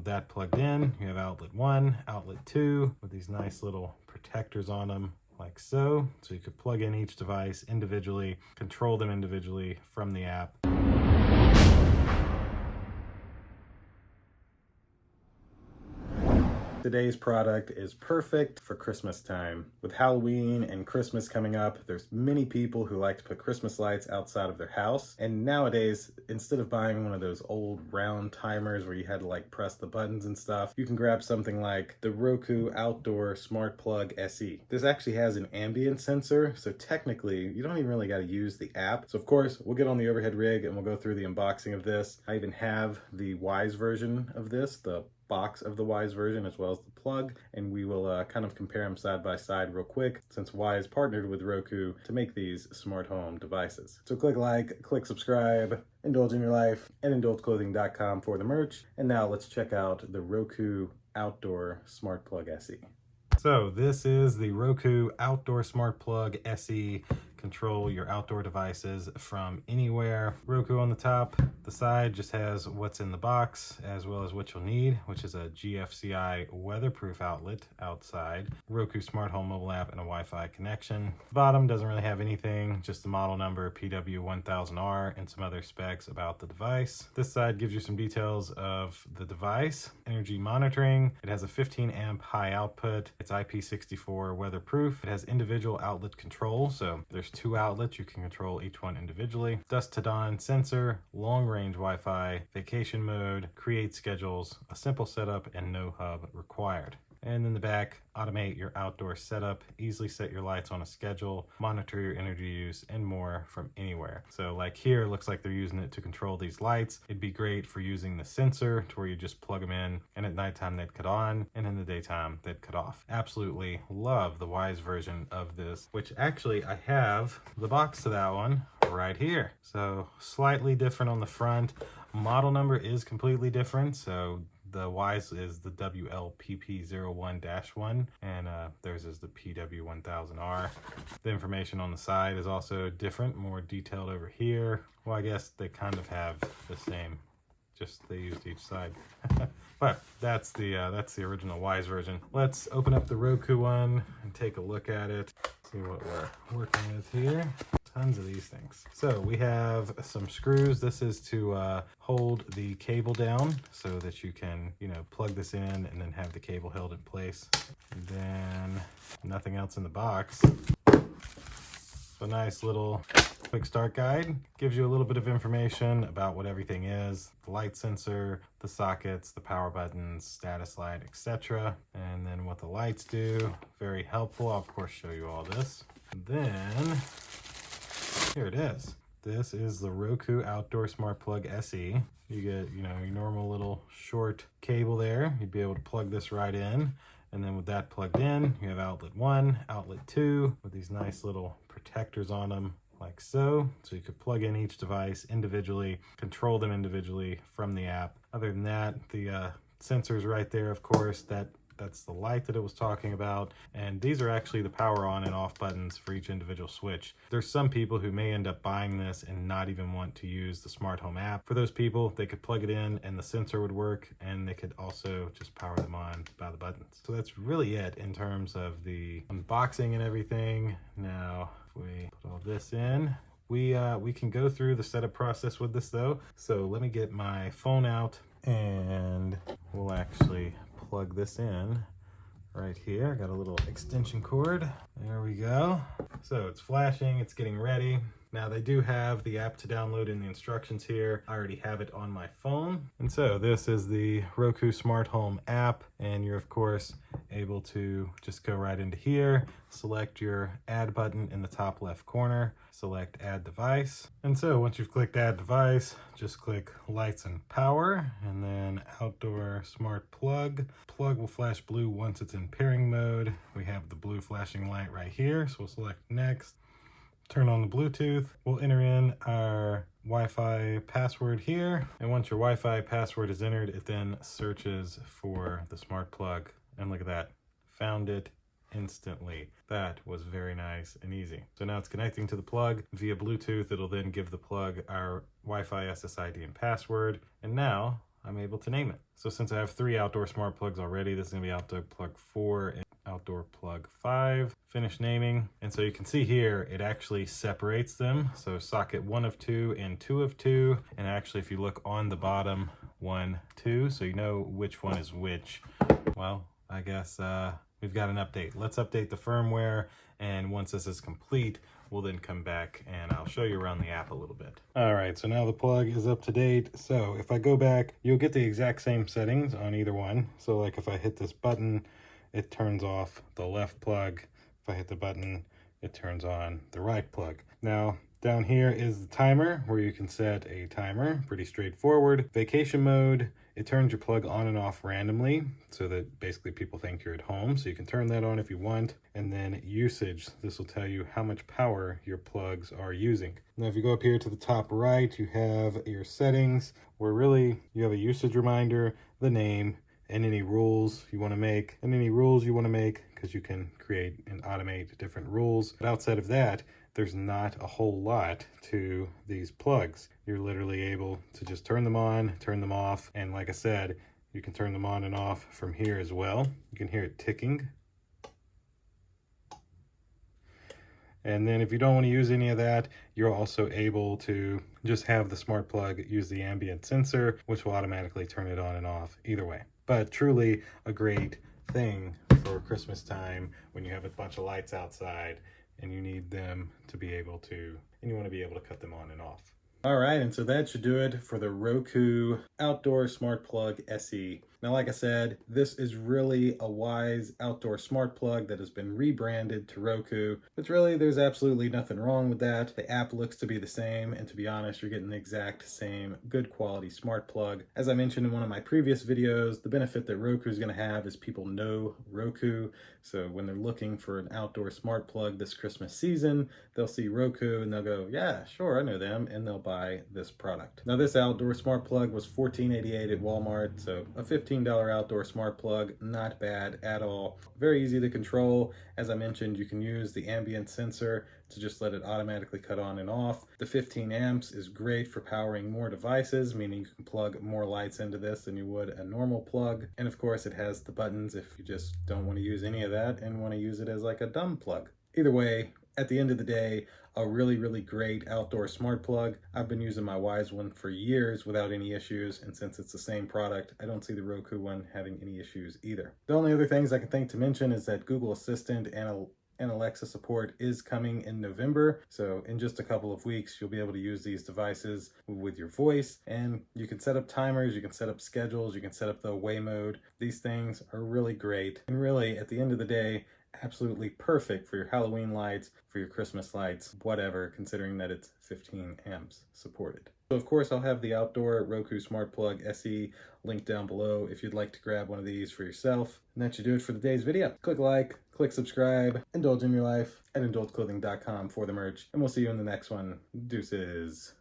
with that plugged in, you have outlet 1, outlet 2 with these nice little protectors on them like so. So you could plug in each device individually, control them individually from the app. Today's product is perfect for Christmas time. With Halloween and Christmas coming up, there's many people who like to put Christmas lights outside of their house. And nowadays, instead of buying one of those old round timers where you had to like press the buttons and stuff, you can grab something like the Roku Outdoor Smart Plug SE. This actually has an ambient sensor, so technically you don't even really got to use the app. So of course, we'll get on the overhead rig and we'll go through the unboxing of this. I even have the Wise version of this, the box of the Wise version, as well as the plug, and we will kind of compare them side by side real quick, since Wise partnered with Roku to make these smart home devices. So click like, click subscribe, indulge in your life, and indulgeclothing.com for the merch. And now let's check out the Roku Outdoor Smart Plug SE. So this is the Roku Outdoor Smart Plug SE. Control your outdoor devices from anywhere. Roku on the top. The side just has what's in the box as well as what you'll need, which is a GFCI weatherproof outlet outside, Roku smart home mobile app, and a Wi-Fi connection. The bottom doesn't really have anything, just the model number PW1000R and some other specs about the device. This side gives you some details of the device. Energy monitoring. It has a 15 amp high output. It's IP64 weatherproof. It has individual outlet control, so there's 2 outlets. You can control each one individually. Dusk to dawn sensor, long range Wi-Fi, vacation mode, create schedules, a simple setup, and no hub required. And in the back, automate your outdoor setup, easily set your lights on a schedule, monitor your energy use, and more from anywhere. So like here, it looks like they're using it to control these lights. It'd be great for using the sensor to where you just plug them in, and at nighttime they'd cut on, and in the daytime they'd cut off. Absolutely love the Wise version of this, which actually I have the box to that one right here. So slightly different on the front. Model number is completely different, so the Wise is the WLPP01-1, and theirs is the PW1000R. The information on the side is also different, more detailed over here. Well, I guess they kind of have the same, just they used each side. But that's the original Wise version. Let's open up the Roku one and take a look at it. See what we're working with here. Tons of these things. So we have some screws. This is to hold the cable down so that you can, plug this in and then have the cable held in place. And then nothing else in the box. So nice little quick start guide. Gives you a little bit of information about what everything is. The light sensor, the sockets, the power buttons, status light, etc. And then what the lights do. Very helpful. I'll of course show you all this. And then here it is. This is the Roku Outdoor Smart Plug SE. You get, your normal little short cable there. You'd be able to plug this right in. And then with that plugged in, you have outlet 1, outlet 2 with these nice little protectors on them like so. So you could plug in each device individually, control them individually from the app. Other than that, the sensor's right there, of course. That's the light that it was talking about, and these are actually the power on and off buttons for each individual switch. There's some people who may end up buying this and not even want to use the smart home app. For those people, they could plug it in and the sensor would work, and they could also just power them on by the buttons. So that's really it in terms of the unboxing and everything. Now, if we put all this in, we can go through the setup process with this though. So let me get my phone out and we'll actually plug this in right here. I got a little extension cord. There we go. So it's flashing, it's getting ready. Now they do have the app to download in the instructions here. I already have it on my phone. And so this is the Roku Smart Home app, and you're of course able to just go right into here, select your add button in the top left corner, select add device. And so once you've clicked add device, just click lights and power, and then outdoor smart plug. Plug will flash blue once it's in pairing mode. We have the blue flashing light right here, so we'll select next. Turn on the Bluetooth. We'll enter in our Wi-Fi password here. And once your Wi-Fi password is entered, it then searches for the smart plug. And look at that, found it instantly. That was very nice and easy. So now it's connecting to the plug via Bluetooth. It'll then give the plug our Wi-Fi SSID and password. And now I'm able to name it. So since I have 3 outdoor smart plugs already, this is gonna be outdoor plug 4 and outdoor plug 5. Finish naming. And so you can see here, it actually separates them. So socket 1 of 2 and 2 of 2. And actually, if you look on the bottom, 1, 2, so you know which one is which. Well, I guess we've got an update. Let's update the firmware. And once this is complete, we'll then come back and I'll show you around the app a little bit. All right, so now the plug is up to date. So if I go back, you'll get the exact same settings on either one. So like if I hit this button, it turns off the left plug. If I hit the button, it turns on the right plug. Now, down here is the timer where you can set a timer, pretty straightforward. Vacation mode, it turns your plug on and off randomly so that basically people think you're at home. So you can turn that on if you want. And then usage, this will tell you how much power your plugs are using. Now, if you go up here to the top right, you have your settings where really you have a usage reminder, the name, and any rules you want to make, because you can create and automate different rules. But outside of that, there's not a whole lot to these plugs. You're literally able to just turn them on, turn them off, and like I said, you can turn them on and off from here as well. You can hear it ticking. And then if you don't want to use any of that, you're also able to just have the smart plug use the ambient sensor, which will automatically turn it on and off either way. But truly a great thing for Christmas time when you have a bunch of lights outside and you need them to be able to, and you want to be able to cut them on and off. All right, and so that should do it for the Roku Outdoor Smart Plug SE. Now, like I said, this is really a wise outdoor smart plug that has been rebranded to Roku, but really there's absolutely nothing wrong with that. The app looks to be the same, and to be honest, you're getting the exact same good quality smart plug. As I mentioned in one of my previous videos, the benefit that Roku is going to have is people know Roku, so when they're looking for an outdoor smart plug this Christmas season, they'll see Roku and they'll go, yeah, sure, I know them, and they'll buy this product. Now, this outdoor smart plug was $14.88 at Walmart, so a $15 outdoor smart plug, not bad at all. Very easy to control. As I mentioned, you can use the ambient sensor to just let it automatically cut on and off. The 15 amps is great for powering more devices, meaning you can plug more lights into this than you would a normal plug. And of course, it has the buttons if you just don't want to use any of that and want to use it as like a dumb plug. Either way, at the end of the day, a really, really great outdoor smart plug. I've been using my Wise one for years without any issues, and since it's the same product, I don't see the Roku one having any issues either. The only other things I can think to mention is that Google Assistant and Alexa support is coming in November. So in just a couple of weeks, you'll be able to use these devices with your voice, and you can set up timers, you can set up schedules, you can set up the away mode. These things are really great. And really, at the end of the day, absolutely perfect for your Halloween lights, for your Christmas lights, whatever, considering that it's 15 amps supported. So of course, I'll have the outdoor Roku Smart Plug SE linked down below if you'd like to grab one of these for yourself. And that should do it for today's video. Click like, click subscribe, indulge in your life at indulgeclothing.com for the merch, and we'll see you in the next one. Deuces.